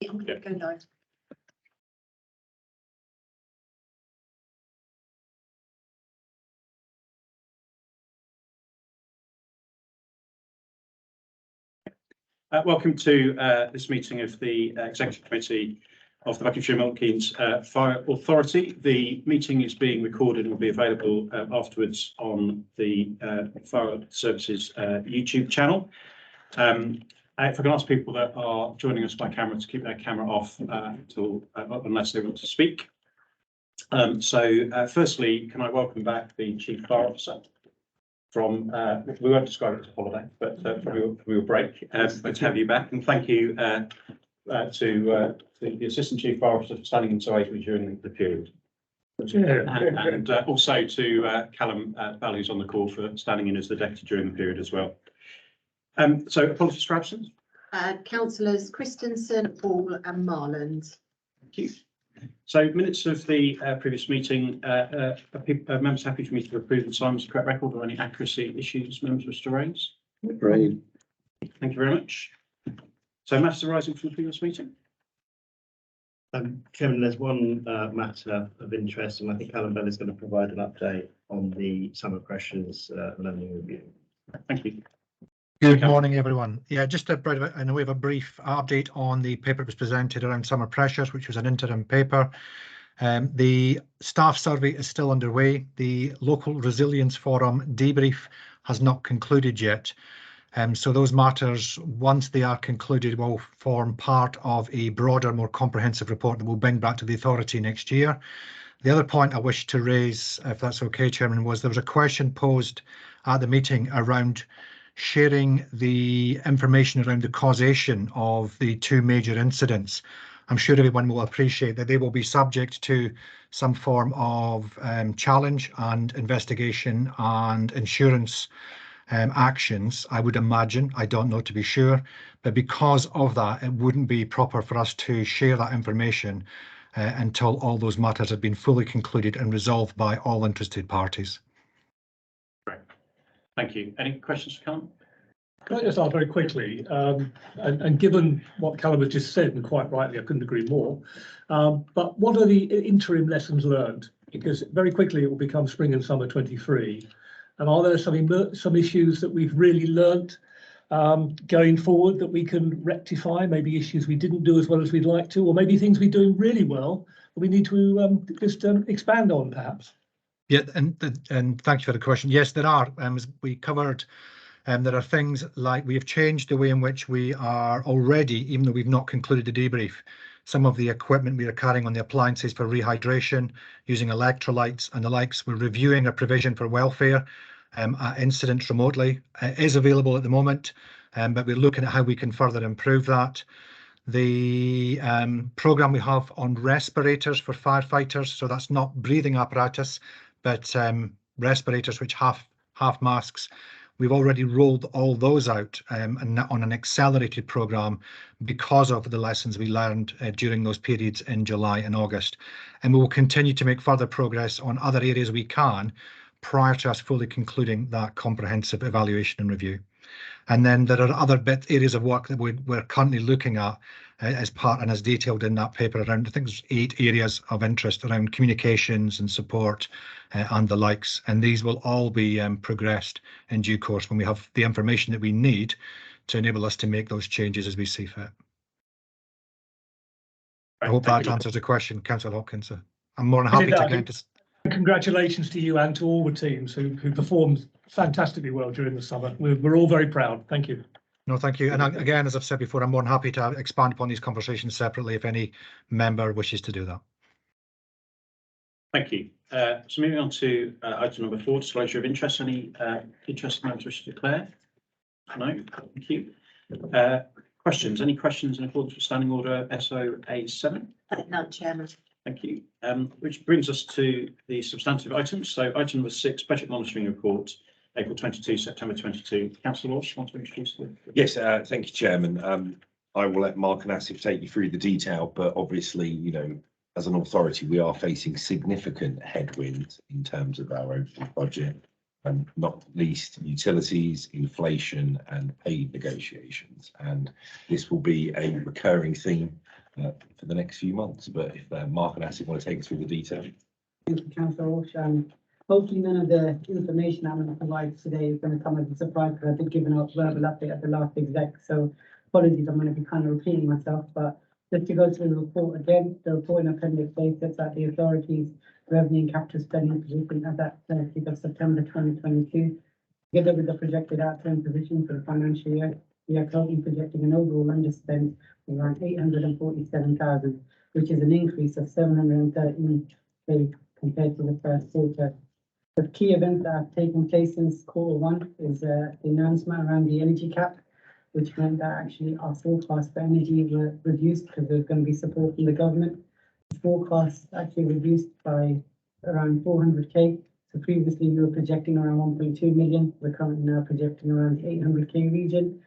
I'm going to go live. Welcome to this meeting of the Executive Committee of the Buckinghamshire Milton Keynes Fire Authority. The meeting is being recorded and will be available afterwards on the Fire Services YouTube channel. If I can ask people that are joining us by camera to keep their camera off unless they want to speak. Firstly, can I welcome back the Chief Fire Officer from, we won't describe it as a holiday, but from your break, but to have you back. And thank you to the Assistant Chief Fire Officer for standing in so ably during the period. And also to Callum Bell, who's on the call, for standing in as the Deputy during the period as well. So apologies for absence. Councillors Christensen, Hall and Marland. Thank you. So minutes of the previous meeting, are members happy for me to approve the Simon's correct record or any accuracy issues members wish to raise? Great. Thank you very much. So matters arising from the previous meeting? Chairman, there's one matter of interest, and I think Callum Bell is going to provide an update on the summer pressures learning review. Thank you. Good morning, everyone. Yeah, just in a way of a brief update on the paper that was presented around summer pressures, which was an interim paper. The staff survey is still underway. The local resilience forum debrief has not concluded yet. So those matters, once they are concluded, will form part of a broader, more comprehensive report that we'll bring back to the authority next year. The other point I wish to raise, if that's okay, Chairman, was there was a question posed at the meeting around sharing the information around the causation of the two major incidents. I'm sure everyone will appreciate that they will be subject to some form of challenge and investigation and insurance actions, I would imagine. I don't know to be sure, but because of that, it wouldn't be proper for us to share that information until all those matters have been fully concluded and resolved by all interested parties. Great. Thank you. Any questions for Callum? Can I just ask very quickly, and given what Callum has just said, and quite rightly, I couldn't agree more, but what are the interim lessons learned? Because very quickly it will become spring and summer 23. And are there some issues that we've really learnt going forward that we can rectify? Maybe issues we didn't do as well as we'd like to, or maybe things we're doing really well that we need to just expand on, perhaps. Yeah, and thank you for the question. Yes, there are. As we covered, there are things like we have changed the way in which we are already, even though we've not concluded the debrief, some of the equipment we are carrying on the appliances for rehydration, using electrolytes and the likes. We're reviewing a provision for welfare at incidents remotely. It is available at the moment, but we're looking at how we can further improve that. The programme we have on respirators for firefighters, so that's not breathing apparatus, but respirators which have masks. We've already rolled all those out and on an accelerated programme because of the lessons we learned during those periods in July and August. And we will continue to make further progress on other areas we can prior to us fully concluding that comprehensive evaluation and review. And then there are other areas of work that we're currently looking at as part and as detailed in that paper around, I think there's 8 areas of interest around communications and support and the likes. And these will all be progressed in due course when we have the information that we need to enable us to make those changes as we see fit. I hope that answers the question, Councillor Hopkins. I'm more than happy to get into. Congratulations to you and to all the teams who performed fantastically well during the summer. We're all very proud. Thank you. No, thank you. And again, as I've said before, I'm more than happy to expand upon these conversations separately if any member wishes to do that. Thank you. So moving on to item number 4, disclosure of interest. Any interest members wish to declare? No, thank you. Questions? Any questions in accordance with Standing Order SOA7? None, Chairman. Thank you. Which brings us to the substantive items. So item number 6, budget monitoring report, April 22, September 22. Councillor Walsh, want to introduce the? Yes, thank you, Chairman. I will let Mark and Asif take you through the detail, but obviously, you know, as an authority, we are facing significant headwinds in terms of our overall budget, and not least utilities, inflation and pay negotiations. And this will be a recurring theme for the next few months. But if Mark and Asif want to take us through the detail. Thank you, Councillor Walsh. Hopefully none of the information I'm going to provide today is going to come as a surprise, because I did give a verbal update at the last exec, so apologies, I'm going to be kind of repeating myself, but just to go through the report again, the report in Appendix A sets out the authority's revenue and capital spending position as at 30th of September 2022. Together with the projected outturn position for the financial year, we are currently projecting an overall underspend of around 847,000, which is an increase of 713,000 compared to the first quarter. The key events that have taken place since quarter one is the announcement around the energy cap, which meant that actually our forecast for energy were reduced because there's going to be support from the government. The forecast actually reduced by around 400k. So previously we were projecting around 1.2 million. We're currently now projecting around the 800k region.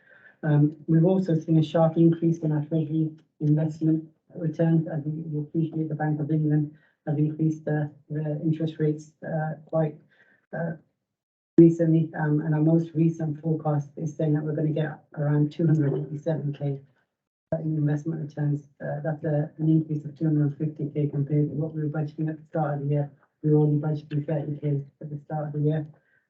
We've also seen a sharp increase in our treasury investment returns, as we appreciate the Bank of England have increased the interest rates quite recently, and our most recent forecast is saying that we're going to get around 287k in investment returns. That's an increase of 250k compared to what we were budgeting at the start of the year. We were only budgeting 30k at the start of the year.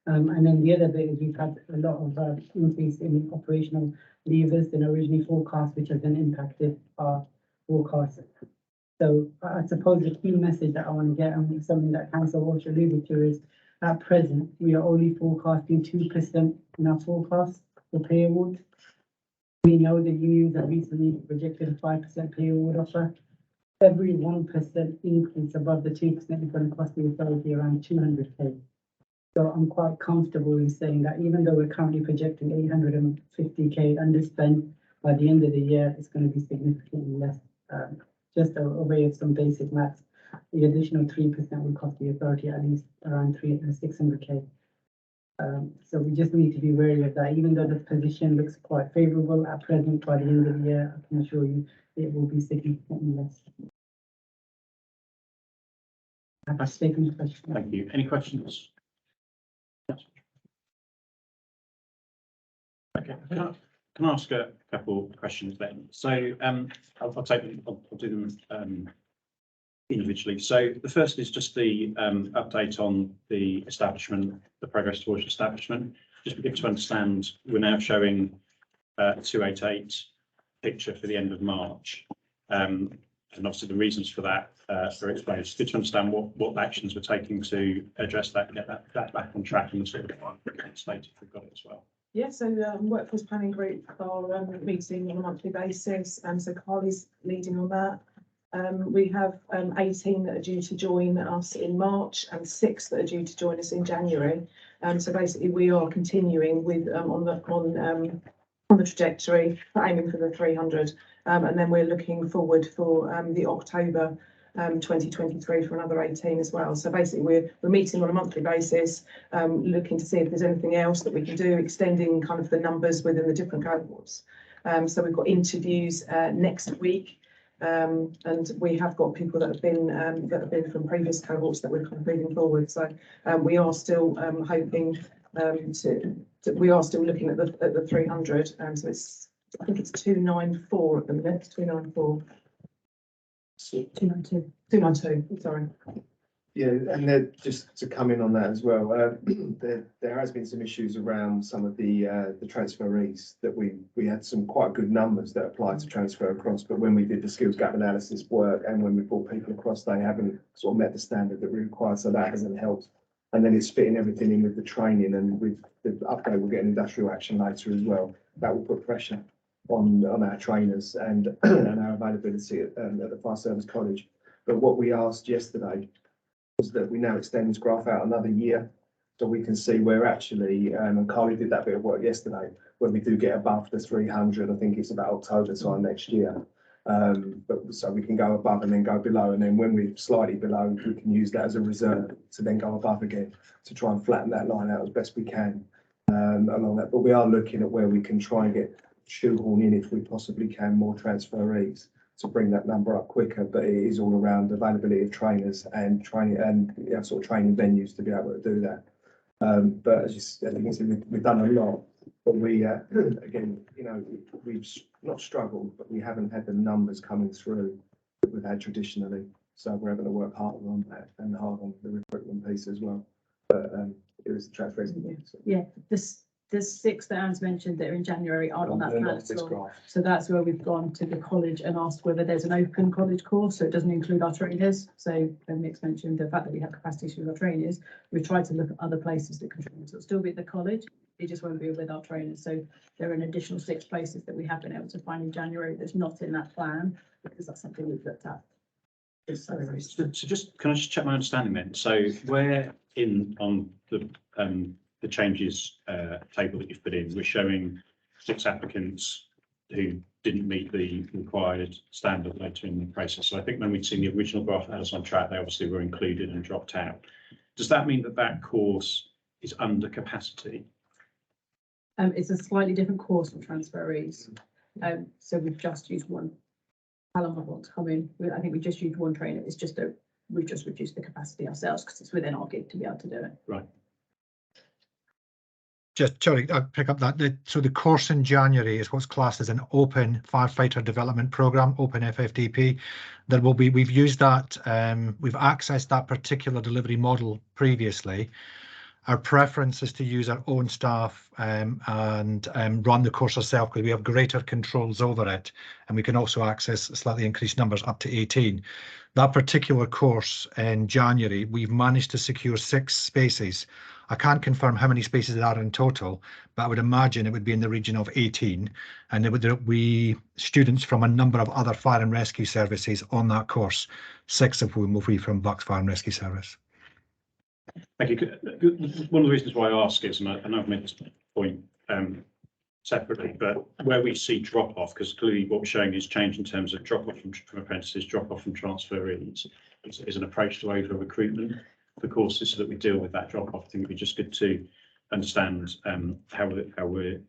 And then the other bit is we've had a lot of increase in operational levers than originally forecast, which has then impacted our forecast. So I suppose the key message that I want to get, and something that Councillor Walsh alluded to, is at present we are only forecasting 2% in our forecast for pay awards. We know the unions have recently projected a 5% pay award offer. Every 1% increase above the 2% is going to cost the authority around 200k. So I'm quite comfortable in saying that even though we're currently projecting 850k underspend, by the end of the year it's going to be significantly less. Just a way of some basic maths, the additional 3% will cost the authority at least around 600k. So we just need to be wary of that. Even though the position looks quite favourable at present, by the end of the year, I can assure you it will be significantly less. I've taken the question. Thank you. Any questions? Okay, can I ask a couple of questions then? So I'll do them individually. So the first is just the update on the establishment, the progress towards establishment. Just be good to understand, we're now showing 288 picture for the end of March. And obviously the reasons for that are explained. It's good to understand what actions we're taking to address that and get that back on track in the sort of state if we've got it as well. Yeah, so workforce planning group are meeting on a monthly basis, and so Carly's leading on that. We have 18 that are due to join us in March and 6 that are due to join us in January. So basically we are continuing with on the trajectory, aiming for the 300, and then we're looking forward for the October 2023 for another 18 as well. So basically we're meeting on a monthly basis, looking to see if there's anything else that we can do, extending kind of the numbers within the different cohorts. So we've got interviews next week, and we have got people that have been from previous cohorts that we're kind of moving forward. So we are still hoping we are still looking at the 300. So it's, I think it's 294 at the minute. 294. 292, sorry. Yeah, and then just to come in on that as well, there has been some issues around some of the transferees that we had some quite good numbers that applied to transfer across, but when we did the skills gap analysis work and when we brought people across, they haven't sort of met the standard that we require, so that hasn't helped. And then it's fitting everything in with the training, and with the update we'll get an industrial action later as well. That will put pressure on our trainers and our availability at the Fire Service College. But what we asked yesterday was that we now extend this graph out another year, so we can see where actually, and Carly did that bit of work yesterday, when we do get above the 300, I think it's about October time next year. But so we can go above and then go below, and then when we're slightly below, we can use that as a reserve to then go above again to try and flatten that line out as best we can along that. But we are looking at where we can try and get shoehorn in, if we possibly can, more transferees to bring that number up quicker. But it is all around availability of trainers and training and sort of training venues to be able to do that. But as you can see, we've done a lot. But we, again, you know, we've not struggled, but we haven't had the numbers coming through that we've had traditionally. So we're having to work harder on that and hard on the recruitment piece as well. But it was the transfer. Yeah, the 6 that Anne's mentioned that are in January aren't on that plan at all. So that's where we've gone to the college and asked whether there's an open college course, so it doesn't include our trainers. So Nick's mentioned the fact that we have capacity with our trainers. We've tried to look at other places that can train. So it'll still be at the college, it just won't be with our trainers. So there are an additional 6 places that we have been able to find in January that's not in that plan, because that's something we've looked at. So just, can I just check my understanding then? So where on the changes table that you've put in, we're showing 6 applicants who didn't meet the required standard later in the process. So I think when we'd seen the original graph that had us on track, they obviously were included and dropped out. Does that mean that that course is under capacity? It's a slightly different course for transferees. So we've just used one. Callum might want to come in. I think we just used one trainer. It's just we've just reduced the capacity ourselves because it's within our gig to be able to do it. Right. Just, sorry, I'll pick up that. So the course in January is what's classed as an open firefighter development program, open FFDP. There will be, we've used that, we've accessed that particular delivery model previously. Our preference is to use our own staff and run the course ourselves because we have greater controls over it, and we can also access slightly increased numbers up to 18. That particular course in January, we've managed to secure 6 spaces. I can't confirm how many spaces there are in total, but I would imagine it would be in the region of 18, and there would be students from a number of other fire and rescue services on that course, 6 of whom will be from Bucks Fire and Rescue Service. Thank you. One of the reasons why I ask is, and I've made this point separately, but where we see drop off, because clearly what we're showing is change in terms of drop off from apprentices, drop off from transferees, is an approach to over recruitment for courses so that we deal with that drop off. I think it'd be just good to understand how we're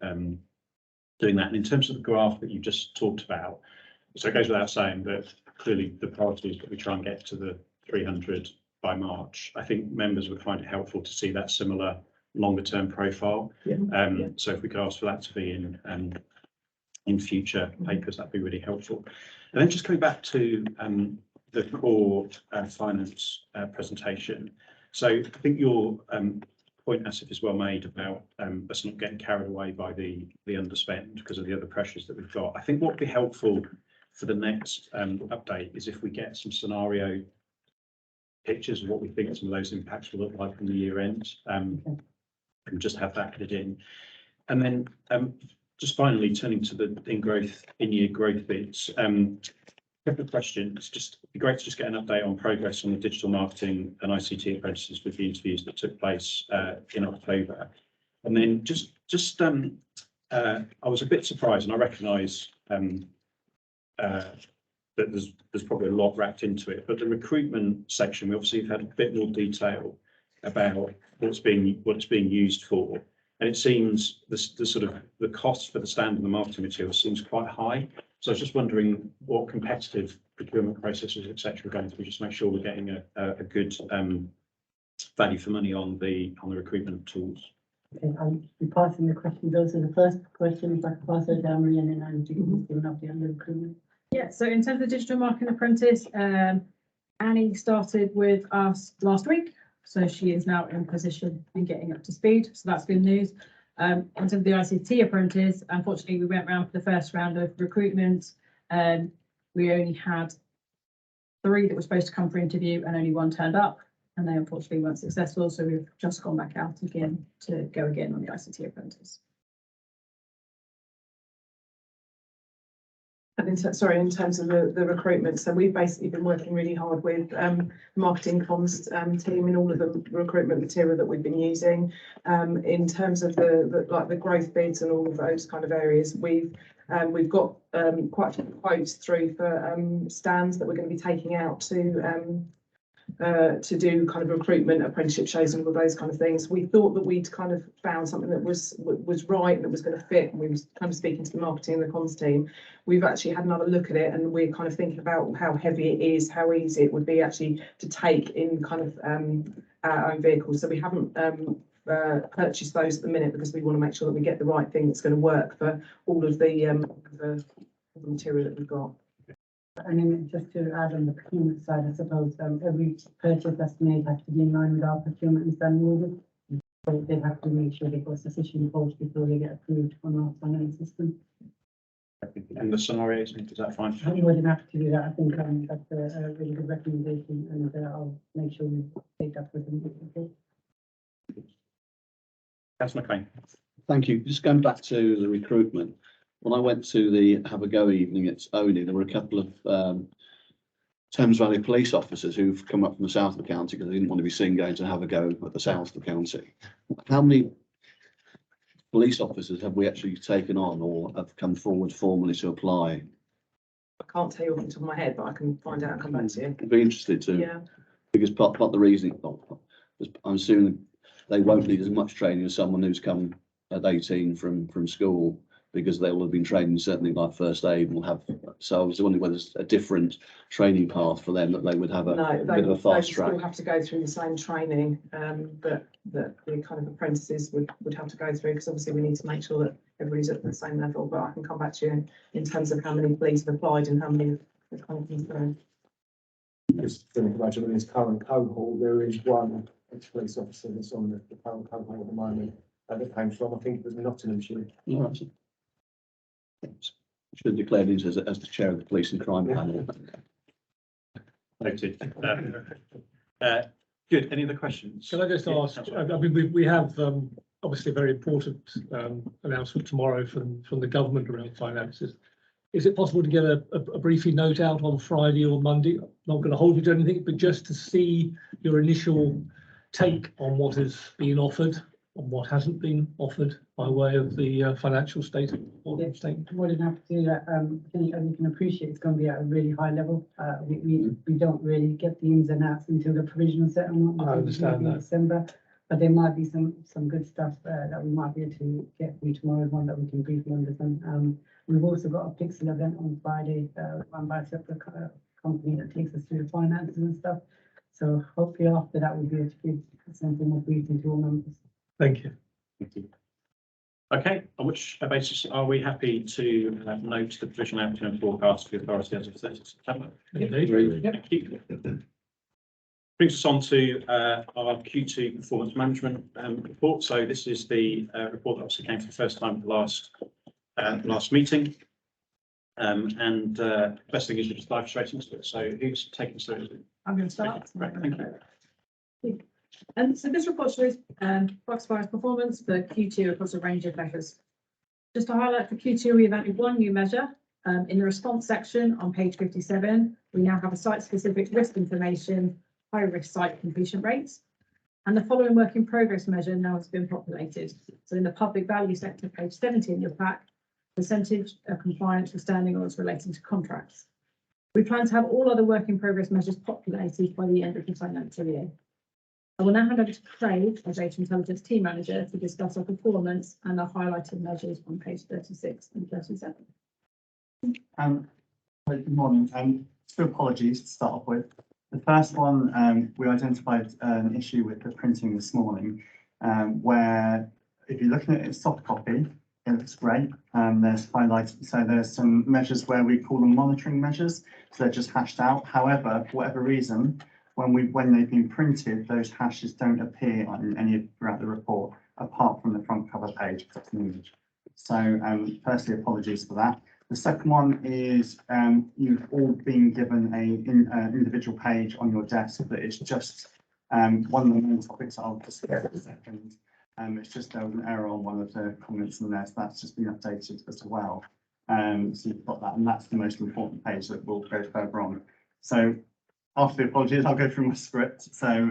doing that. And in terms of the graph that you just talked about, so it goes without saying that clearly the priority is that we try and get to the 300 by March. I think members would find it helpful to see that similar longer term profile. Yeah. So if we could ask for that to be in future papers, that'd be really helpful. And then just coming back to the core finance presentation. So I think your point, Asif, is well made about us not getting carried away by the underspend because of the other pressures that we've got. I think what would be helpful for the next update is if we get some scenario pictures of what we think some of those impacts will look like in the year end, and just have that added in. And then just finally turning to the in-year growth bits, a couple of questions. Just be great to just get an update on progress on the digital marketing and ICT apprentices with the interviews that took place in October. And then I was a bit surprised, and I recognise that there's probably a lot wrapped into it, but the recruitment section, we obviously have had a bit more detail about what it's being used for, and it seems the sort of the cost for the stand and the marketing material seems quite high. So I was just wondering what competitive procurement processes, etc., we're going through, just to make sure we're getting a good value for money on the recruitment tools. Okay, I'll be passing the question. Those are the first question. If I can pass it down, Marie, and then I'm giving an update on the recruitment. Yeah, so in terms of digital marketing apprentice, Annie started with us last week, so she is now in position and getting up to speed, so that's good news. In terms of the ICT apprentice, unfortunately we went round for the first round of recruitment, we only had 3 that were supposed to come for interview and only 1 turned up, and they unfortunately weren't successful, so we've just gone back out again to go again on the ICT apprentice. And in terms of the recruitment, so we've basically been working really hard with marketing comms team in all of the recruitment material that we've been using. In terms of the growth bids and all of those kind of areas, we've got quite a few quotes through for stands that we're going to be taking out to do kind of recruitment, apprenticeship shows and all of those kind of things. We thought that we'd kind of found something that was right and that was going to fit, and we was kind of speaking to the marketing and the comms team. We've actually had another look at it, and we're kind of thinking about how heavy it is, how easy it would be actually to take in kind of our own vehicles. So we haven't purchase those at the minute because we want to make sure that we get the right thing that's going to work for all of the material that we've got. And then just to add on the procurement side, I suppose, every purchase that's made has to be in line with our procurement and standing orders. So they have to make sure they've got sufficient quotes before they get approved on our finance system. And the scenarios, is that fine? I'm more than happy to do that. I think that's a really good recommendation, and I'll make sure we take that with them. Councillor McLean. Thank you. Just going back to the recruitment. When I went to the Have a Go evening at Oney, there were a couple of Thames Valley police officers who've come up from the south of the county because they didn't want to be seen going to have a go at the south of the county. How many police officers have we actually taken on or have come forward formally to apply? I can't tell you off the top of my head, but I can find out and come back to you. I'd be interested to, Yeah. because part of the reasoning, I'm assuming they won't need as much training as someone who's come at 18 from school, because they will have been trained in certainly like first aid and will have. So I was wondering whether there's a different training path for them, that they would have a bit of a fast track. They have to go through the same training that the kind of apprentices would have to go through, because obviously we need to make sure that everybody's at the same level. But I can come back to you in terms of how many police have applied and how many have kind of been through. Just think about it, in this current cohort, there is one ex-police officer that's on the current cohort at the moment, that came from, I think it was Nottinghamshire. All right. Should have declared him as the chair of the police and crime panel. Noted. Good. Any other questions? Can I just Yeah, ask, Councillor. I mean, we have obviously a very important announcement tomorrow from the government around finances. Is it possible to get a briefing note out on Friday or Monday? Not going to hold you to anything, but just to see your initial take on what is being offered and what hasn't been offered by way of the financial statement. More than happy to do that. I think, as you can appreciate, it's going to be at a really high level. We don't really get the ins and outs until the provisional settlement. I understand in that. December, but there might be some good stuff that we might be able to get through tomorrow's one that we can briefly understand. We've also got a Pixel event on Friday, run by a separate company that takes us through the finances and stuff. So hopefully after that we'll be able to give something more briefing to all members. Thank you. Thank you. Okay, on which basis are we happy to note the provisional outcome and forecast for the authority as of 30th September? Indeed. Thank you. Brings us on to our Q2 performance management report. So this is the report that obviously came for the first time at the last meeting. And best thing is to just dive straight into it. So who's taking us through? I'm going to start. Great, thank you. So this report shows BFRS performance for Q2 across a range of measures. Just to highlight, for Q2, we have added one new measure. In the response section on page 57, we now have a site-specific risk information, high-risk site completion rates. And the following work in progress measure now has been populated. So in the public value sector, page 70 in your pack, percentage of compliance with standing orders relating to contracts. We plan to have all other work in progress measures populated by the end of the financial year. I will now hand over to Craig, our Data Intelligence Team Manager, to discuss our performance and our highlighted measures on page 36 and 37. Good morning. Two apologies to start off with. The first one, we identified an issue with the printing this morning, where if you're looking at its soft copy, it looks great. There's highlighted, so there's some measures where we call them monitoring measures, so they're just hashed out. However, for whatever reason, when they've been printed, those hashes don't appear on any throughout the report, apart from the front cover page, because it's an image. So firstly, apologies for that. The second one is you've all been given an individual page on your desk that is just one of the main topics I'll discuss in a second. It's just there was an error on one of the comments in there, so that's just been updated as well. So you've got that, and that's the most important page that will go further on. So after the apologies, I'll go through my script. So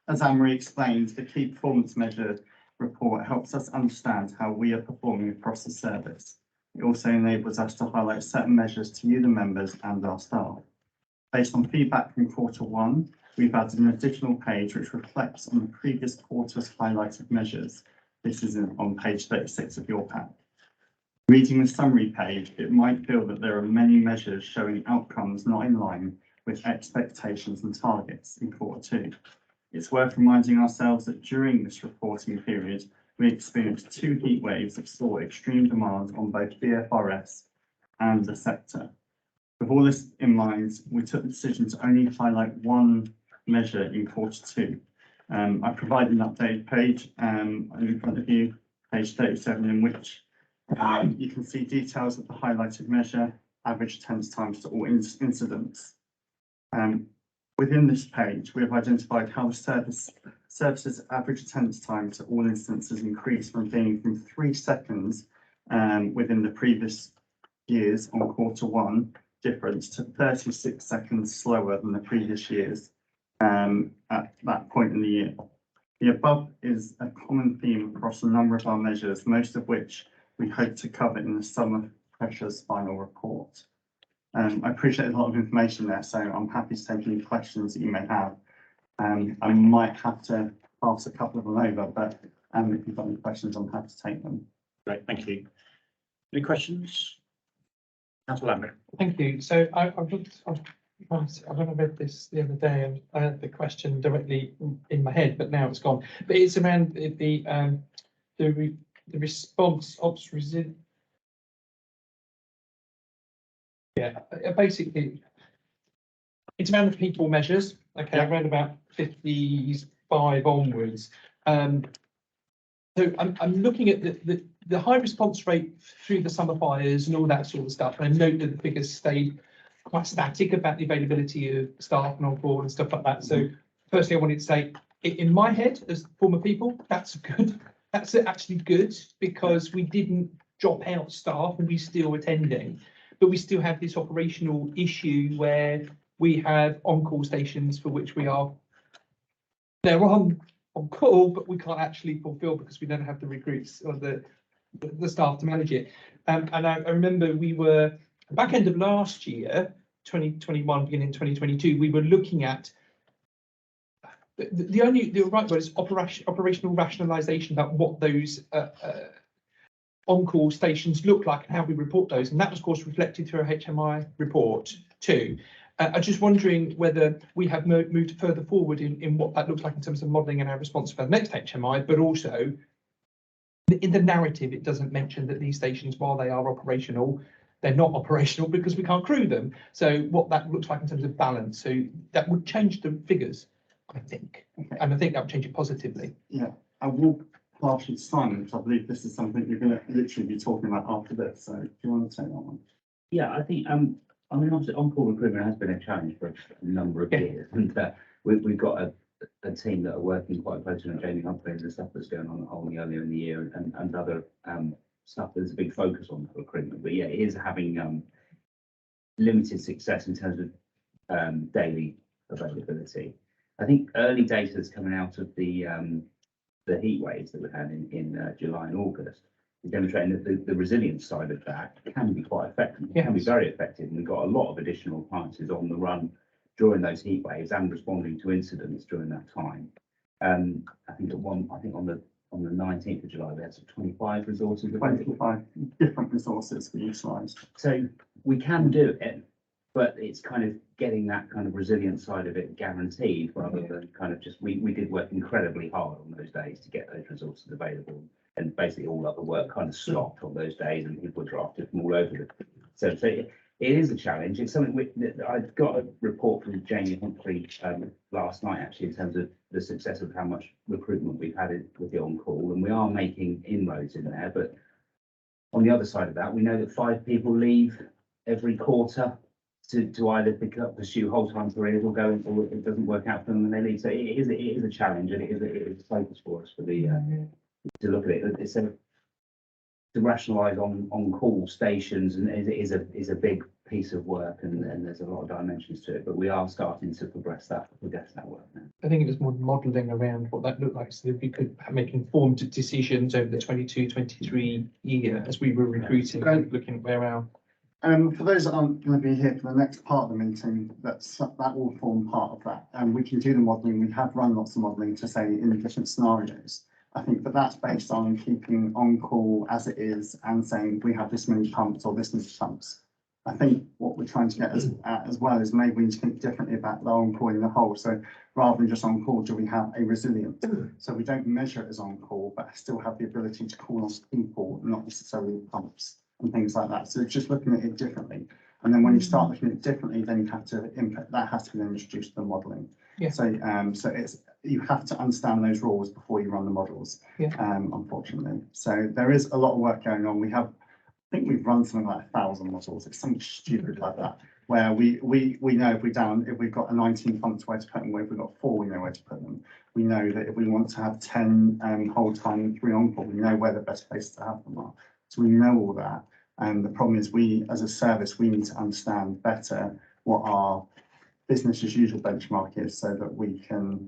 as Anne-Marie explained, the key performance measure report helps us understand how we are performing across the service. It also enables us to highlight certain measures to you, the members, and our staff. Based on feedback from Q1, we've added an additional page which reflects on the previous quarter's highlighted measures. This is on page 36 of your pack. Reading the summary page, it might feel that there are many measures showing outcomes not in line with expectations and targets in Q2. It's worth reminding ourselves that during this reporting period, we experienced 2 heat waves that saw extreme demand on both BFRS and the sector. With all this in mind, we took the decision to only highlight one measure in Q2. I provided an update page in front of you, page 37, in which you can see details of the highlighted measure, average attendance times to all incidents. Within this page, we have identified how the service's average attendance time to all instances increased from 3 seconds within the previous years on Q1 difference to 36 seconds slower than the previous years at that point in the year. The above is a common theme across a number of our measures, most of which we hope to cover in the summer pressures final report. I appreciate a lot of information there, so I'm happy to take any questions that you may have. I might have to pass a couple of them over, but if you've got any questions, I'm happy to take them. Great, thank you. Any questions? Councillor Lambert. Thank you. So I've read this the other day and I had the question directly in my head, but now it's gone. But it's around the response ops resilient. Yeah, basically, it's around the people measures. Okay, Yeah. around about 55 onwards. So I'm looking at the high response rate through the summer fires and all that sort of stuff. And I note that the figures stayed quite static about the availability of staff and on board and stuff like that. So firstly, I wanted to say, in my head, as former people, that's good. That's actually good because we didn't drop out staff and we're still attending. But we still have this operational issue where we have on-call stations for which they're on call, but we can't actually fulfill because we don't have the recruits or the staff to manage it. And I remember we were back end of last year, 2021, beginning 2022, we were looking at the right word is operational rationalisation about what those on-call stations look like and how we report those, and that was of course reflected through a HMI report too. I'm just wondering whether we have moved further forward in what that looks like in terms of modelling and our response for the next HMI, but also in the narrative it doesn't mention that these stations, while they are operational, they're not operational because we can't crew them. So what that looks like in terms of balance, so that would change the figures, I think, Okay. and I think that would change it positively. Yeah, I will pass you to Simon, because I believe this is something you're going to literally be talking about after this. So do you want to take that one? Yeah, I think, I mean, obviously on-call recruitment has been a challenge for a number of years, and we've got a team that are working quite closely on Jamie Humphrey and the stuff that's going on earlier in the year and other stuff. There's a big focus on recruitment, but yeah, it is having limited success in terms of daily availability. I think early data that's coming out of the heat waves that we had in July and August is demonstrating that the resilience side of that can be quite effective. It can be very effective, and we've got a lot of additional appliances on the run during those heat waves and responding to incidents during that time. I think on the 19th of July we had some 25 resources. 25 different resources we utilised. So we can do it, but it's kind of getting that kind of resilient side of it guaranteed rather than kind of just, we did work incredibly hard on those days to get those resources available, and basically all other work kind of stopped on those days and people were drafted from all over so it is a challenge. It's something I got a report from Jamie Humphrey last night actually in terms of the success of how much recruitment we've had with the on-call, and we are making inroads in there, but on the other side of that, we know that 5 people leave every quarter to either pursue whole-time careers or go, or it doesn't work out for them and they leave. So it is a challenge, and it is a focus for us for the to look at it. It's to rationalise on-call stations, and it is a big piece of work, and there's a lot of dimensions to it. But we are starting to progress that work now. I think it was more modelling around what that looked like, so that we could make informed decisions over the 22-23 year as we were recruiting, looking at where our For those that aren't going to be here for the next part of the meeting, that will form part of that. And we can do the modelling. We have run lots of modelling to say in different scenarios. I think that that's based on keeping on call as it is and saying we have this many pumps or this many pumps. I think what we're trying to get at as well is maybe we need to think differently about the on-call in the whole. So rather than just on-call, do we have a resilient? So we don't measure it as on-call, but still have the ability to call on people, not necessarily pumps and things like that. So it's just looking at it differently. And then when you start looking at it differently, then you have to input, that has to be then introduced to the modelling. Yeah. So so it's, you have to understand those rules before you run the models, Yeah. Unfortunately. So there is a lot of work going on. I think we've run something like 1,000 models. It's something stupid like that, where we know if we've got a 19 fonts where to put them, if we've got 4, we know where to put them. We know that if we want to have 10 whole time and 3 on-call, we know where the best places to have them are. So we know all that. And the problem is we, as a service, we need to understand better what our business as usual benchmark is so that we can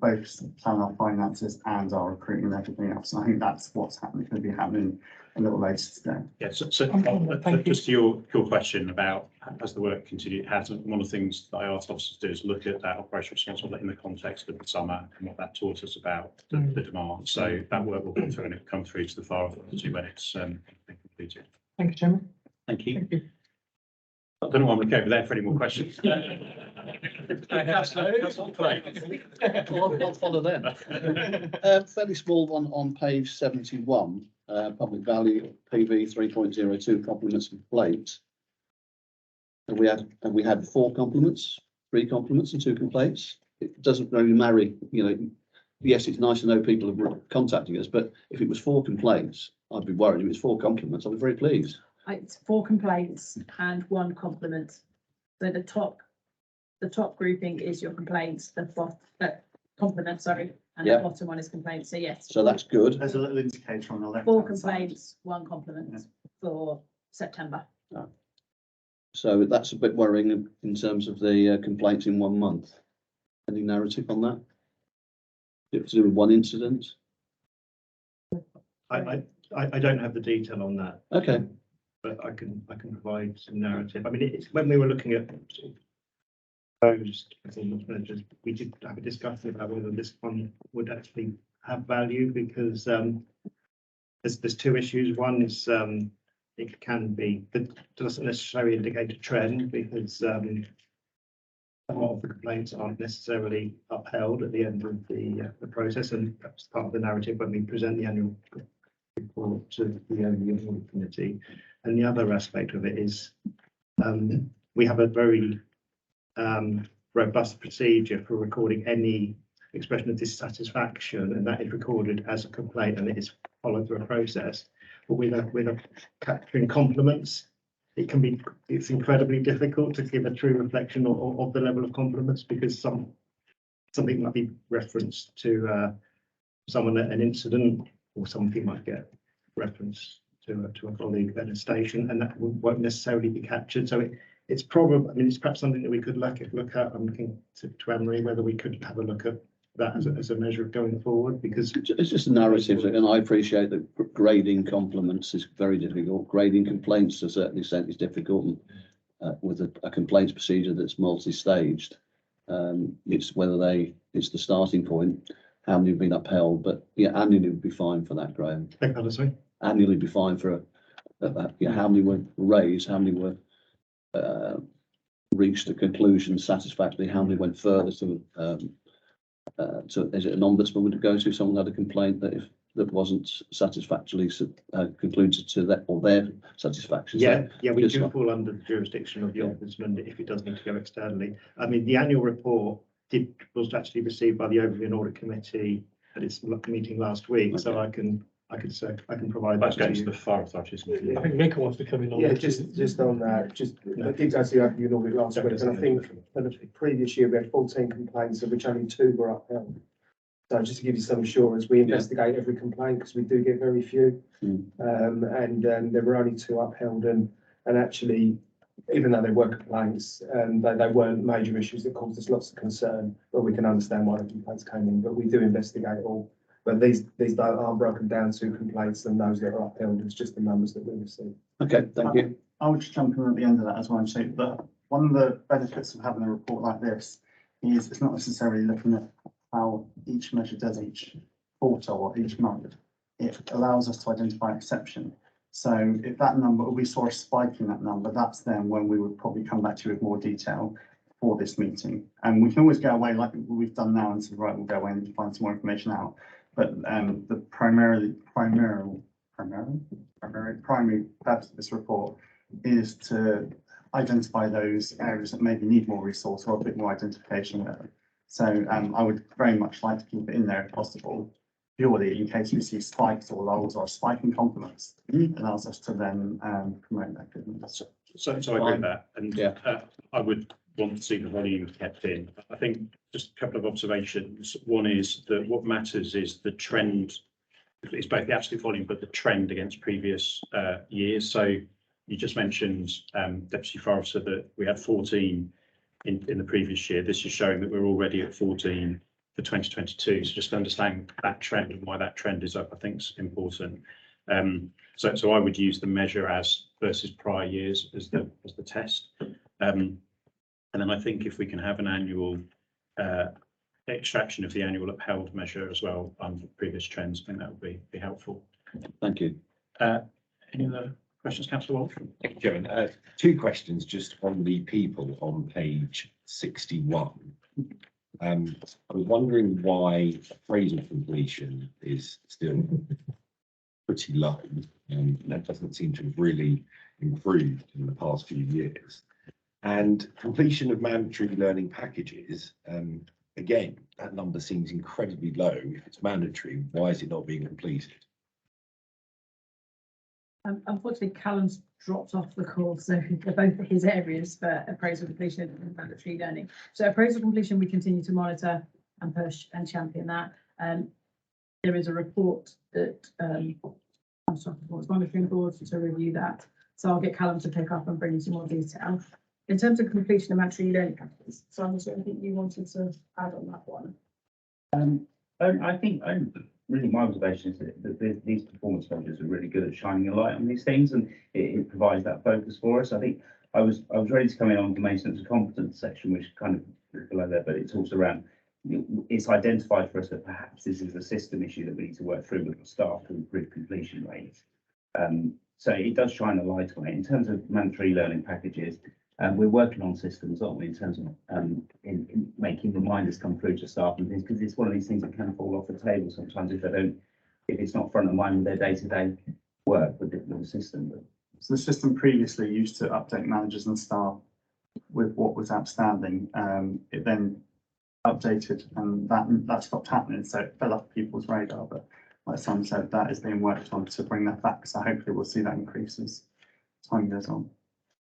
both plan our finances and our recruiting and everything else. And I think that's what's happening, going to be happening a little later today. Yeah, so Thank just to your question about as the work continues, one of the things that I asked officers to do is look at that operational responsibility in the context of the summer and what that taught us about the demand. So that work will come through and it will come through to the fire authority when it's completed. Thank you, Chairman. Thank you. Thank you. I don't know why I'm looking over there for any more questions. I'll follow them. Fairly small one on page 71, public value PV 3.02 compliments and complaints. And we had 4 compliments, 3 compliments and 2 complaints. It doesn't really marry, you know. Yes, it's nice to know people are contacting us, but if it was 4 complaints, I'd be worried. If it's 4 compliments, I'd be very pleased. It's 4 complaints and 1 compliment. So the top grouping is your complaints, the compliment, sorry, and Yeah. the bottom one is complaints. So yes. So that's good. There's a little indicator on the left. 4 complaints, 1 compliment for September. So that's a bit worrying in terms of the complaints in 1 month. Any narrative on that? It to do with 1 incident? I don't have the detail on that. Okay. But I can provide some narrative. I mean, it's when we were looking at proposed performance managers, we did have a discussion about whether this one would actually have value because there's 2 issues. One is it can be, but doesn't necessarily indicate a trend because some of the complaints aren't necessarily upheld at the end of the process, and that's part of the narrative when we present the annual report to the audit committee. And the other aspect of it is we have a very robust procedure for recording any expression of dissatisfaction, and that is recorded as a complaint and it is followed through a process. But with capturing compliments, it's incredibly difficult to give a true reflection of the level of compliments because something might be referenced to someone at an incident, or something might get reference to a colleague at a station, and that won't necessarily be captured. So it's probably, I mean, it's perhaps something that we could look at. I'm looking to Anne-Marie whether we could have a look at that as a measure of going forward, because it's just a narrative, and I appreciate that grading compliments is very difficult. Grading complaints to a certain extent is difficult, and with a complaints procedure that's multi-staged, it's whether it's the starting point, how many have been upheld. But yeah, annually would be fine for that, Graham. Annually be fine for how many were raised, how many were reached a conclusion satisfactorily, how many went further to is it an ombudsman would go to someone had a complaint that wasn't satisfactorily concluded to that or their satisfaction. Yeah, we do fall under the jurisdiction of the ombudsman if it does need to go externally. I mean, the annual report was actually received by the Overview and Audit Committee at its meeting last week, so I can provide that to you. The fire authorities. I think Mika wants to come in on Yeah, that. just on that, I did go to the Overview and Audit last week, and I think for the previous year we had 14 complaints, of which only 2 were upheld. So just to give you some assurance, we investigate every complaint because we do get very few, and there were only 2 upheld, and actually, even though they were complaints, they weren't major issues that caused us lots of concern, but we can understand why the complaints came in. But we do investigate all. But these aren't broken down to complaints and those that are upheld. It's just the numbers that we receive. Okay, thank you. I'll just jump in at the end of that as well and say that one of the benefits of having a report like this is it's not necessarily looking at how each measure does each quarter or each month. It allows us to identify exception. So if that number, we saw a spike in that number, that's then when we would probably come back to you with more detail for this meeting. And we can always go away like we've done now and say, right, we'll go away and find some more information out. But the primary purpose of this report is to identify those areas that maybe need more resource or a bit more identification there. So I would very much like to keep it in there if possible, purely in case we see spikes or lulls or a spike in compliments. It allows us to then promote that goodness. So I agree with that, and I would want to see the volume kept in. I think just a couple of observations. One is that what matters is the trend. It's both the absolute volume, but the trend against previous years. So you just mentioned, Deputy Fire Officer, that we had 14 in the previous year. This is showing that we're already at 14 for 2022. So just to understand that trend and why that trend is up, I think is important. So I would use the measure as versus prior years as the test. And then I think if we can have an annual extraction of the annual upheld measure as well on previous trends, I think that would be helpful. Thank you. Any other questions, Councillor Walsh? Thank you, Chairman. Two questions just on the people on page 61. I was wondering why appraisal completion is still pretty low, and that doesn't seem to have really improved in the past few years. And completion of mandatory learning packages, again, that number seems incredibly low. If it's mandatory, why is it not being completed? Unfortunately, Callum's dropped off the call, so they're both his areas for appraisal completion and mandatory learning. So appraisal completion, we continue to monitor and push and champion that. There is a report that performance monitoring board to review that. So I'll get Callum to pick up and bring you some more detail. In terms of completion of mandatory learning packages, so I'm sure I think you wanted to add on that one. I think really my observation is that these performance measures are really good at shining a light on these things, and it provides that focus for us. I think I was ready to come in on the maintenance of competence section, which kind of below there, but it's also around, it's identified for us that perhaps this is a system issue that we need to work through with the staff to improve completion rates. So it does shine a light on it. In terms of mandatory learning packages, we're working on systems, aren't we, in terms of in making reminders come through to staff and things, because it's one of these things that can fall off the table sometimes if it's not front of mind with their day-to-day work with the system. So the system previously used to update managers and staff with what was outstanding. It then updated, and that stopped happening, so it fell off people's radar. But like Sam said, that is being worked on to bring that back. So hopefully we'll see that increase as time goes on.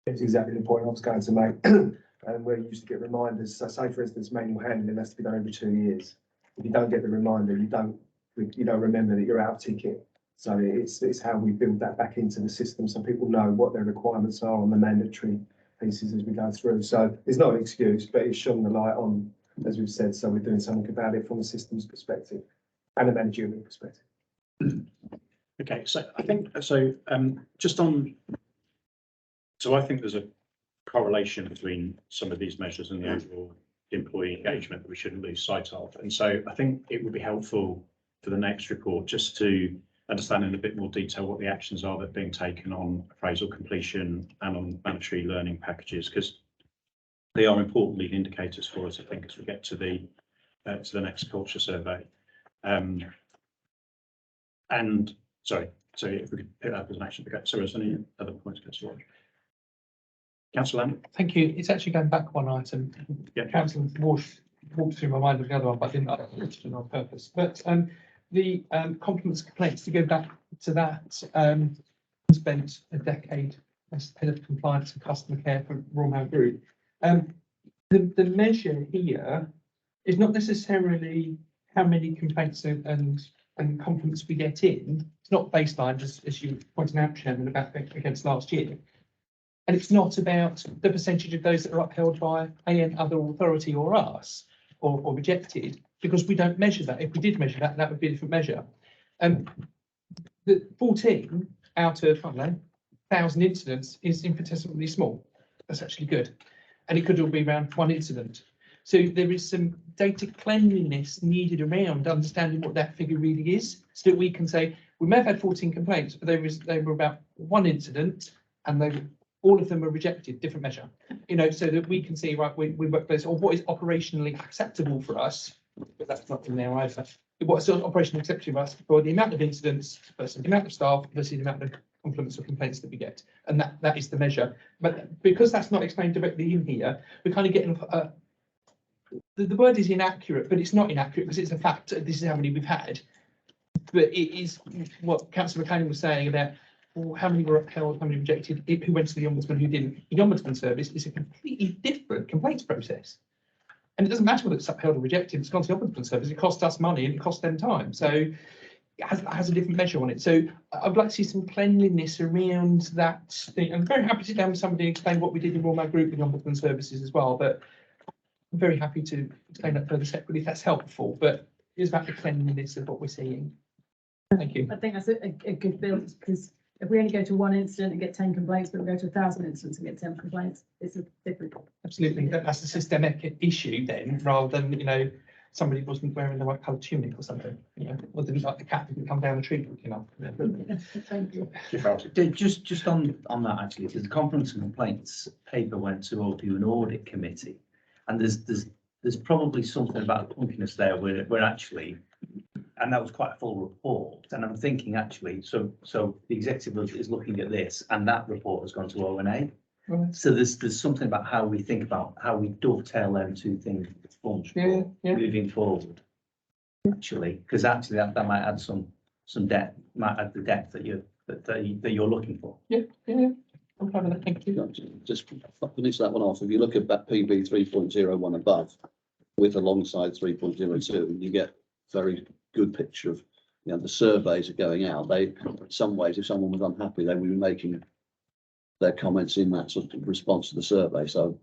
It's exactly the point I was going to make. And where you used to get reminders, so say for instance, manual handling has to be done every 2 years. If you don't get the reminder, you don't remember that you're out of ticket. So it's how we build that back into the system, so people know what their requirements are on the mandatory pieces as we go through. So it's not an excuse, but it's shone the light on, as we've said. So we're doing something about it from a systems perspective and a managerial perspective. Okay, so I think so. Just on. So I think there's a correlation between some of these measures and the overall employee engagement that we shouldn't lose sight of. And so I think it would be helpful for the next report just to understand in a bit more detail what the actions are that are being taken on appraisal completion and on mandatory learning packages, because they are important lead indicators for us, I think, as we get to the next culture survey. And sorry, so if we could pick that up as an action. So is there any other points, Councillor? Councillor Lambert. Thank you. It's actually going back one item. Yeah. Councillor Walsh walked through my mind with the other one, but I didn't update it on purpose. But the compliments complaints, to go back to that, spent a decade as head of compliance and customer care for Royal Mail Group. The measure here is not necessarily how many complaints and compliments we get in. It's not baseline, just as you pointed out, Chairman, about against last year. And it's not about the percentage of those that are upheld by any other authority or us or rejected, because we don't measure that. If we did measure that, that would be a different measure. The 14 out of, I don't know, 1,000 incidents is infinitesimally small. That's actually good. And it could all be around one incident. So there is some data cleanliness needed around understanding what that figure really is, so that we can say, we may have had 14 complaints, but they were about one incident, and all of them were rejected, different measure. You know, so that we can see, right, we work this, or what is operationally acceptable for us, but that's not in there either. What's operationally acceptable for us for the amount of incidents versus the amount of staff versus the amount of compliments or complaints that we get, and that is the measure. But because that's not explained directly in here, we're kind of getting the word is inaccurate, but it's not inaccurate because it's a fact. This is how many we've had. But it is what Councillor McCann was saying about how many were upheld, how many rejected, who went to the Ombudsman, who didn't. The Ombudsman service is a completely different complaints process. And it doesn't matter whether it's upheld or rejected, it's gone to the Ombudsman service, it costs us money and it costs them time. So it has a different measure on it. So I'd like to see some cleanliness around that thing. I'm very happy to sit down with somebody and explain what we did in all my group with Ombudsman services as well, but I'm very happy to explain that further separately if that's helpful, but it's about the cleanliness of what we're seeing. Thank you. I think that's a good build, because if we only go to one incident and get 10 complaints, but we go to 1,000 incidents and get 10 complaints, it's a different. Absolutely, that's a systemic issue then, rather than, you know, somebody wasn't wearing the right colour tunic or something, you know, or didn't like the cat didn't come down the tree, you know. Thank you. Just on that, actually, because the Conference and Complaints paper went to an audit committee, and there's probably something about the clunkiness there where actually, and that was quite a full report, and I'm thinking actually, so the executive is looking at this, and that report has gone to O&A. Right. So there's something about how we think about how we dovetail them two things moving forward. Actually, because actually that might add some depth, might add the depth that you're looking for. Yeah. I'm proud of that. Thank you. Just finish that one off. If you look at that PB 3.01 above, with alongside 3.02, you get very good picture of, you know, the surveys are going out. They, in some ways, if someone was unhappy, they would be making their comments in that sort of response to the survey. So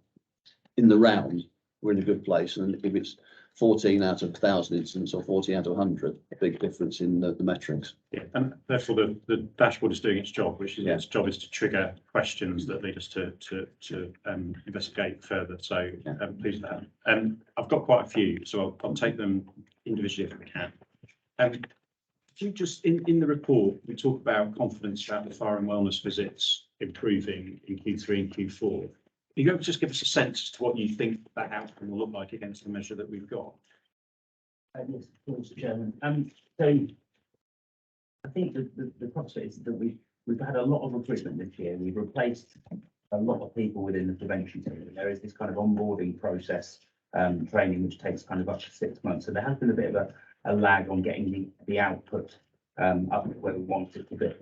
in the round, we're in a good place. And if it's 14 out of 1,000 incidents or 40 out of 100, a big difference in the metrics. Yeah, and therefore the dashboard is doing its job, which is its job is to trigger questions that lead us to investigate further. So pleased with that. I've got quite a few, so I'll take them individually if I can. Do you just in the report we talk about confidence about the fire and wellness visits improving in Q3 and Q4? Can you just give us a sense as to what you think that outcome will look like against the measure that we've got? Yes, of course, Chairman. So I think the prospect is that we've had a lot of recruitment this year. We've replaced a lot of people within the prevention team. There is this kind of onboarding process, training, which takes kind of up to 6 months. So there has been a bit of a lag on getting the output up to where we want it to be.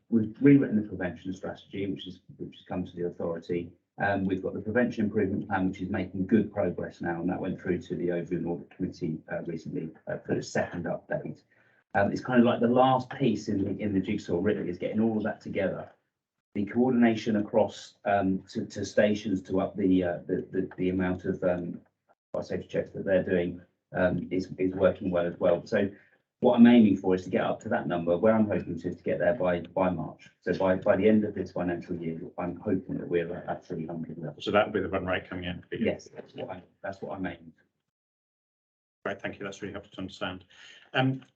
We've rewritten the prevention strategy, which has come to the authority. We've got the prevention improvement plan, which is making good progress now, and that went through to the Overview and Audit Committee recently for the second update. It's kind of like the last piece in the jigsaw, really, is getting all of that together. The coordination across to stations to up the amount of fire safety checks that they're doing is working well as well. So what I'm aiming for is to get up to that number, where I'm hoping to get there by March. So by the end of this financial year, I'm hoping that we're at 300 level. So that will be the run rate coming in. Yes, that's what I'm aiming for. Great, thank you. That's really helpful to understand.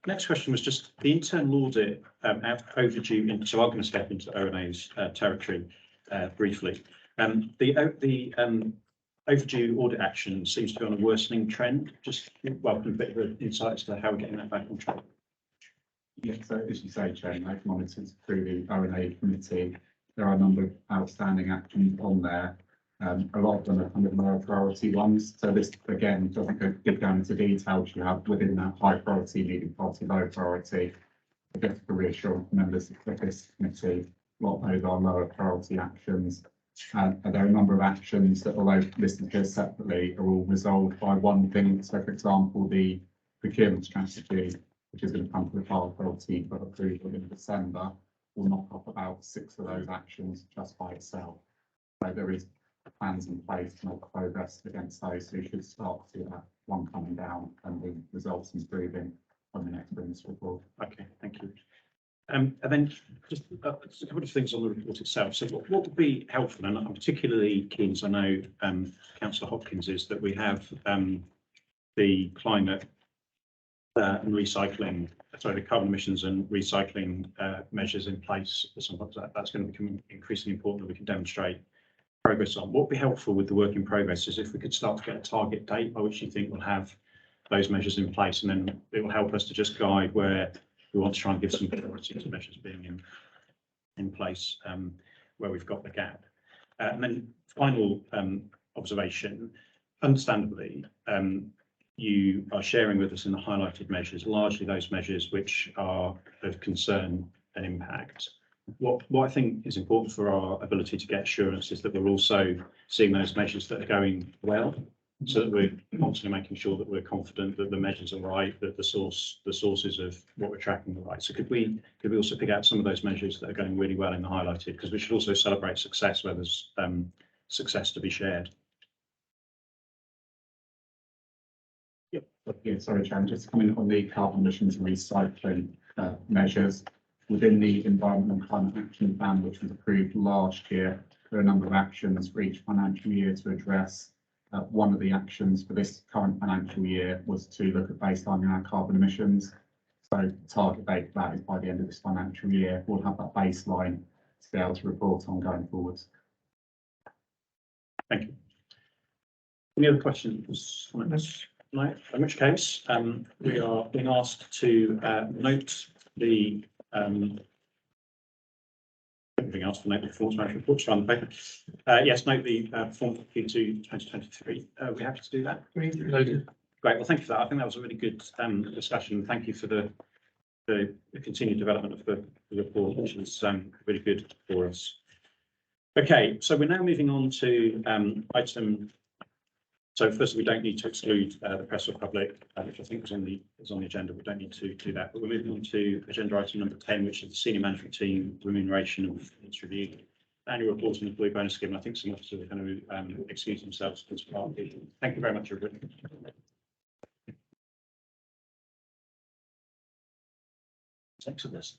Next question was just the internal audit overdue. So I'm going to step into O&A's territory briefly. The overdue audit action seems to be on a worsening trend. Just welcome a bit of insight as to how we're getting that back on track. Yeah, so as you say, Chairman, I've monitored through the O&A committee. There are a number of outstanding actions on there. A lot of them are kind of lower priority ones. So this, again, doesn't go down into details you have within that high priority, medium priority, low priority. I guess to reassure members of this committee, a lot of those are lower priority actions. There are a number of actions that, although listed here separately, are all resolved by one thing. So, for example, the procurement strategy, which is going to come to the priority for approval in December, will knock off about 6 of those actions just by itself. So there is plans in place to make progress against those. So you should start to see that one coming down and the results improving on the next business report. Okay, thank you. And then just a couple of things on the report itself. So what would be helpful, and I'm particularly keen, I know Councillor Hopkins is, that we have the climate and recycling, sorry, the carbon emissions and recycling measures in place. Sometimes that's going to become increasingly important that we can demonstrate progress on. What would be helpful with the work in progress is if we could start to get a target date by which you think we'll have those measures in place, and then it will help us to just guide where we want to try and give some priority to measures being in place where we've got the gap. And then final observation, understandably, you are sharing with us in the highlighted measures, largely those measures which are of concern and impact. What I think is important for our ability to get assurance is that we're also seeing those measures that are going well, so that we're constantly making sure that we're confident that the measures are right, that the sources of what we're tracking are right. So could we also pick out some of those measures that are going really well in the highlighted, because we should also celebrate success where there's success to be shared. Yeah, sorry, Chairman, just coming on the carbon emissions and recycling measures. Within the Environment and Climate Action Plan, which was approved last year, there are a number of actions for each financial year to address. One of the actions for this current financial year was to look at baselining our carbon emissions. So the target date for that is by the end of this financial year. We'll have that baseline to be able to report on going forwards. Thank you. Any other questions? No, in which case we are being asked to note the being asked to note the performance management reports around the paper. Yes, note the performance of Q2 2023. Are we happy to do that? Noted. Great. Well, thank you for that. I think that was a really good discussion. Thank you for the continued development of the report, which is really good for us. Okay, so we're now moving on to item. So first, we don't need to exclude the press or public, which I think was on the agenda. We don't need to do that. But we're moving on to agenda item number 10, which is the senior management team remuneration and performance review. Annual report on the employee bonus scheme. I think some officers are going to excuse themselves as well. Thank you very much, everybody. Thanks for this.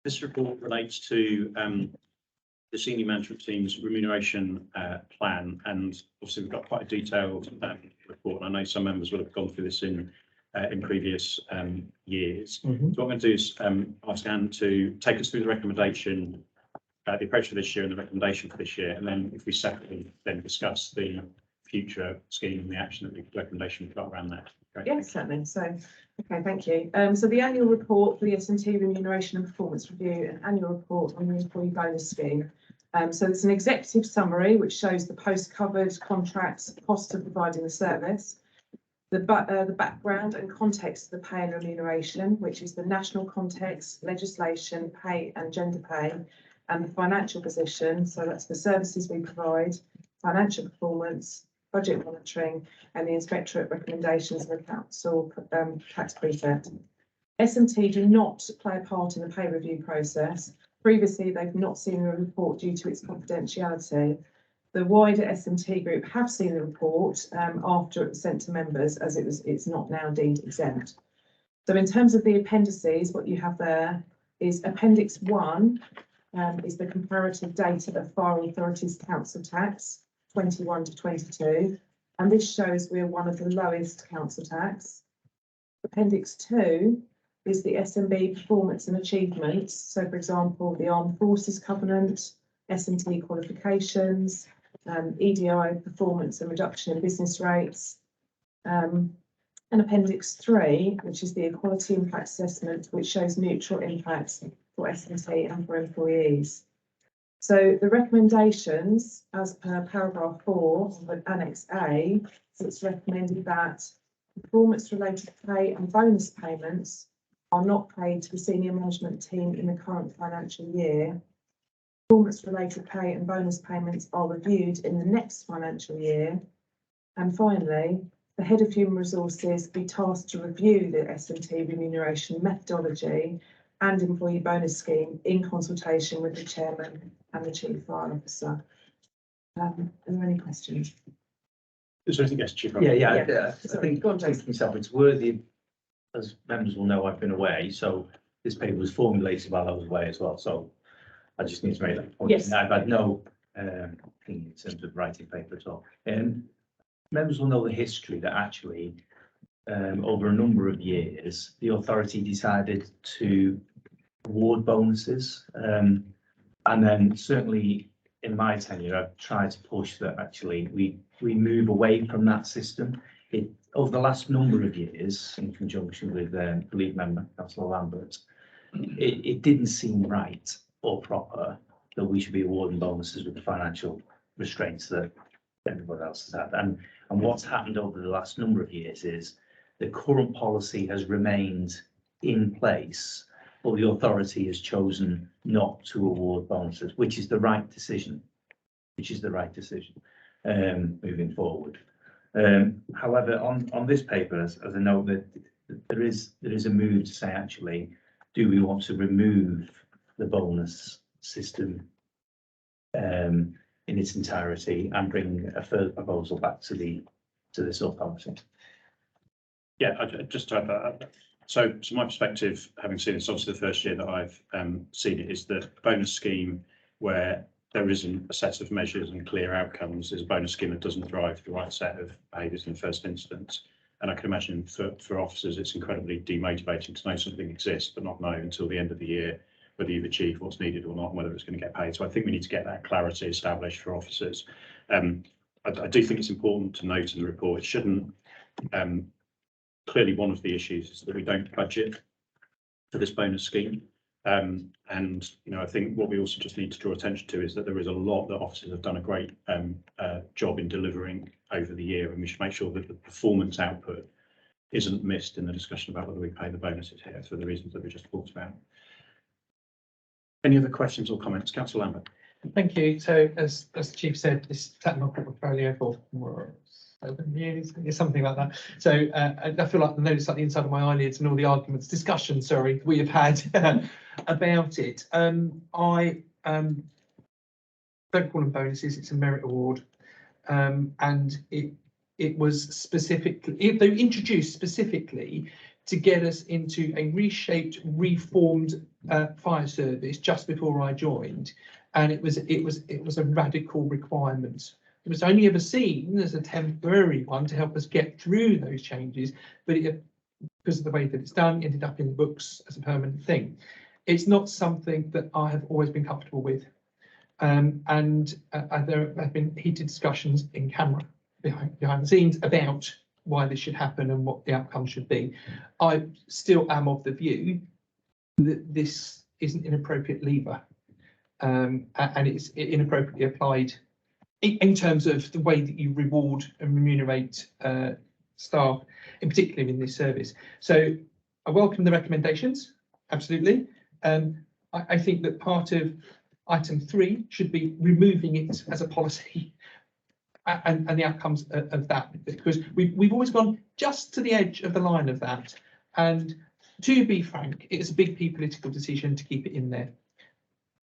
This report relates to the senior management team's remuneration plan, and obviously we've got quite a detailed report. I know some members will have gone through this in previous years. So what I'm going to do is ask Anne to take us through the recommendation, the approach for this year and the recommendation for this year, and then if we separately then discuss the future scheme and the action that the recommendation we've got around that. Great. Yes, certainly. So, okay, thank you. So the annual report for the S&T remuneration and performance review, and annual report on the employee bonus scheme. So it's an executive summary which shows the post-covered contracts, cost of providing the service, the background and context of the pay and remuneration, which is the national context, legislation, pay and gender pay, and the financial position. So that's the services we provide, financial performance, budget monitoring, and the inspectorate recommendations of the council tax prefect. S&T do not play a part in the pay review process. Previously, they've not seen the report due to its confidentiality. The wider S&T group have seen the report after it was sent to members, as it's not now deemed exempt. So in terms of the appendices, what you have there is Appendix 1 is the comparative data of fire authorities council tax 21 to 22, and this shows we're one of the lowest council tax. Appendix 2 is the SMB performance and achievements. So, for example, the Armed Forces Covenant, S&T qualifications, EDI performance and reduction in business rates, and Appendix 3, which is the Equality Impact Assessment, which shows mutual impacts for S&T and for employees. So the recommendations, as per paragraph 4 of Annex A, it's recommended that performance-related pay and bonus payments are not paid to the senior management team in the current financial year. Performance-related pay and bonus payments are reviewed in the next financial year, And finally, the head of human resources be tasked to review the S&T remuneration methodology and employee bonus scheme in consultation with the chairman and the chief fire officer. Are there any questions? Is there anything else, Chief? I Sorry, think go on, Jason. myself, it's worthy, as members will know, I've been away, so this paper was formulated while I was away as well, so I just need to make that point. Yes. I've had no thing in terms of writing paper at all. Members will know the history that actually over a number of years, the authority decided to award bonuses. And then certainly in my tenure, I've tried to push that actually we move away from that system. Over the last number of years, in conjunction with the lead member, Councillor Lambert, it didn't seem right or proper that we should be awarding bonuses with the financial restraints that everybody else has had. And what's happened over the last number of years is the current policy has remained in place, but the authority has chosen not to award bonuses, which is the right decision. Moving forward. However, on this paper, as I know that there is a move to say, actually, do we want to remove the bonus system in its entirety and bring a further proposal back to this authority? Yeah, just to add that. So my perspective, having seen this, obviously the first year that I've seen it, is the bonus scheme where there isn't a set of measures and clear outcomes. Is a bonus scheme that doesn't drive the right set of behaviours in the first instance. And I can imagine for officers, it's incredibly demotivating to know something exists, but not know until the end of the year whether you've achieved what's needed or not, and whether it's going to get paid. So I think we need to get that clarity established for officers. I do think it's important to note in the report, it shouldn't, clearly one of the issues is that we don't budget for this bonus scheme. And, you know, I think what we also just need to draw attention to is that there is a lot that officers have done a great job in delivering over the year, and we should make sure that the performance output isn't missed in the discussion about whether we pay the bonuses here for the reasons that we just talked about. Any other questions or comments? Councillor Lambert. Thank you. So as the Chief said, this technical portfolio for 7 years, something like that. So I feel like I noticed like the inside of my eyelids and all the arguments, discussions, sorry, we have had about it. I don't call them bonuses, it's a merit award. And it was specifically, they were introduced specifically to get us into a reshaped, reformed fire service just before I joined. And it was a radical requirement. It was only ever seen as a temporary one to help us get through those changes, but because of the way that it's done, ended up in the books as a permanent thing. It's not something that I have always been comfortable with. And there have been heated discussions in camera behind the scenes about why this should happen and what the outcome should be. I still am of the view that this is an inappropriate lever, and it's inappropriately applied in terms of the way that you reward and remunerate staff, in particular in this service. So I welcome the recommendations, absolutely. I think that part of item 3 should be removing it as a policy and the outcomes of that, because we've always gone just to the edge of the line of that. And to be frank, it's a big political decision to keep it in there.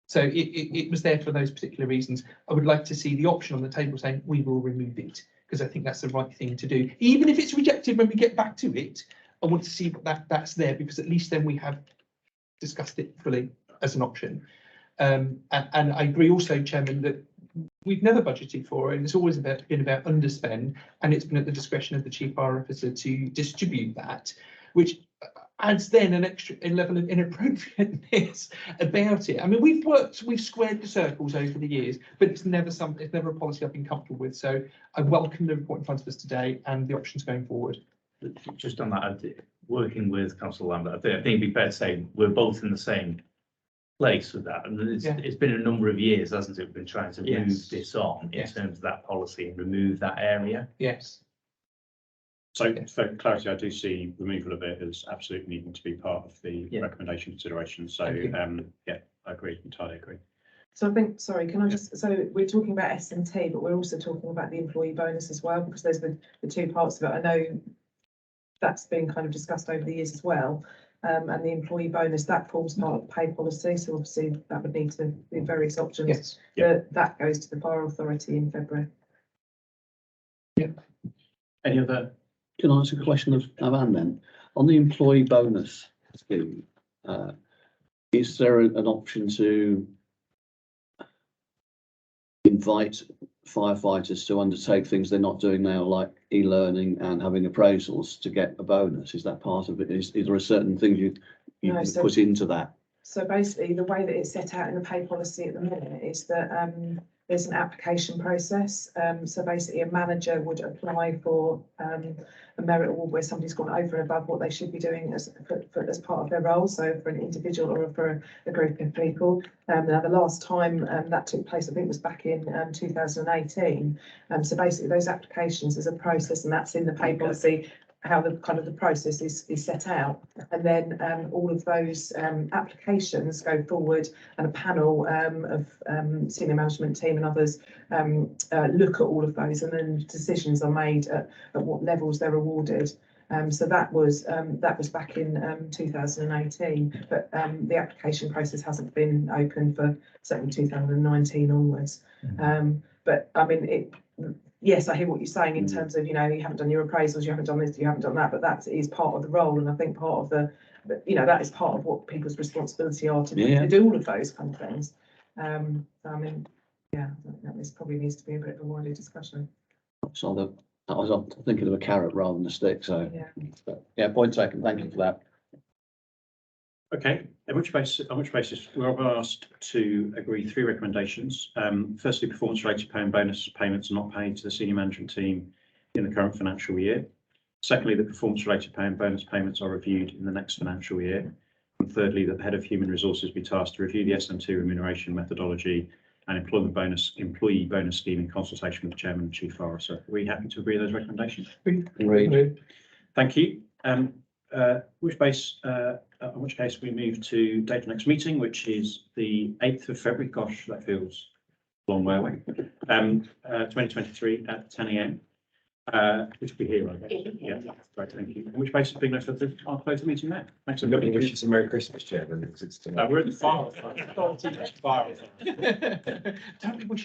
So it was there for those particular reasons. I would like to see the option on the table saying we will remove it, because I think that's the right thing to do. Even if it's rejected when we get back to it, I want to see that's there, because at least then we have discussed it fully as an option. And I agree also, Chairman, that we've never budgeted for it, and it's always been about underspend, and it's been at the discretion of the Chief Fire Officer to distribute that, which adds then an extra level of inappropriateness about it. I mean, we've squared the circles over the years, but it's never a policy I've been comfortable with. So I welcome the report in front of us today and the options going forward. Just on that, working with Councillor Lambert, I think it'd be fair to say we're both in the same place with that. And it's been a number of years, hasn't it? We've been trying to move this on in terms of that policy and remove that area. Yes. So for clarity, I do see removal of it as absolutely needing to be part of the recommendation consideration. So yeah, I agree, entirely agree. So I think, sorry, can I just, so we're talking about S&T, but we're also talking about the employee bonus as well, because there's the two parts of it. I know that's been kind of discussed over the years as well. And the employee bonus, that forms part of the pay policy, so obviously that would need to be various options. Yes. That goes to the Borough Authority in February. Any other? Can I ask a question of Anne then? On the employee bonus scheme, is there an option to invite firefighters to undertake things they're not doing now, like e-learning and having appraisals to get a bonus? Is that part of it? Is there a certain thing you No, can so- put into that? So basically, the way that it's set out in the pay policy at the minute is that there's an application process. So basically, a manager would apply for a merit award where somebody's gone over and above what they should be doing as part of their role. So for an individual or for a group of people. Now, the last time that took place, I think, was back in 2018. So basically, those applications is a process, and that's in the pay policy, how the kind of the process is set out, and then all of those applications go forward, and a panel of senior management team and others look at all of those, and then decisions are made at what levels they're awarded. So that was back in 2018, but the application process hasn't been open for certainly 2019 onwards. But I mean, yes, I hear what you're saying in terms of, you know, you haven't done your appraisals, you haven't done this, you haven't done that, but that is part of the role. And I think part of the, you know, that is part of what people's responsibility are to do all of those kind of things. So I mean, yeah, I think that this probably needs to be a bit of a wider discussion. So I was thinking of a carrot rather than a stick, so. Yeah. But, yeah, point taken. Thank you for that. Okay, on which basis we're asked to agree 3 recommendations. Firstly, performance-related pay and bonus payments are not paid to the senior management team in the current financial year. Secondly, that performance-related pay and bonus payments are reviewed in the next financial year. And thirdly, that the head of human resources be tasked to review the SMT remuneration methodology and employee bonus scheme in consultation with the chairman and chief officer. Are we happy to agree those recommendations? Agreed. Thank you. On which case we move to date of next meeting, which is the 8th of February. Gosh, that feels a long way away. 2023 at 10 a.m. Which will be here, I guess. Yeah, great, thank you. On which basis, being no further, I'll close the meeting there. Thanks. Let me wish you some Merry Christmas, Chairman, because it's tonight. We're at the fire. Don't we wish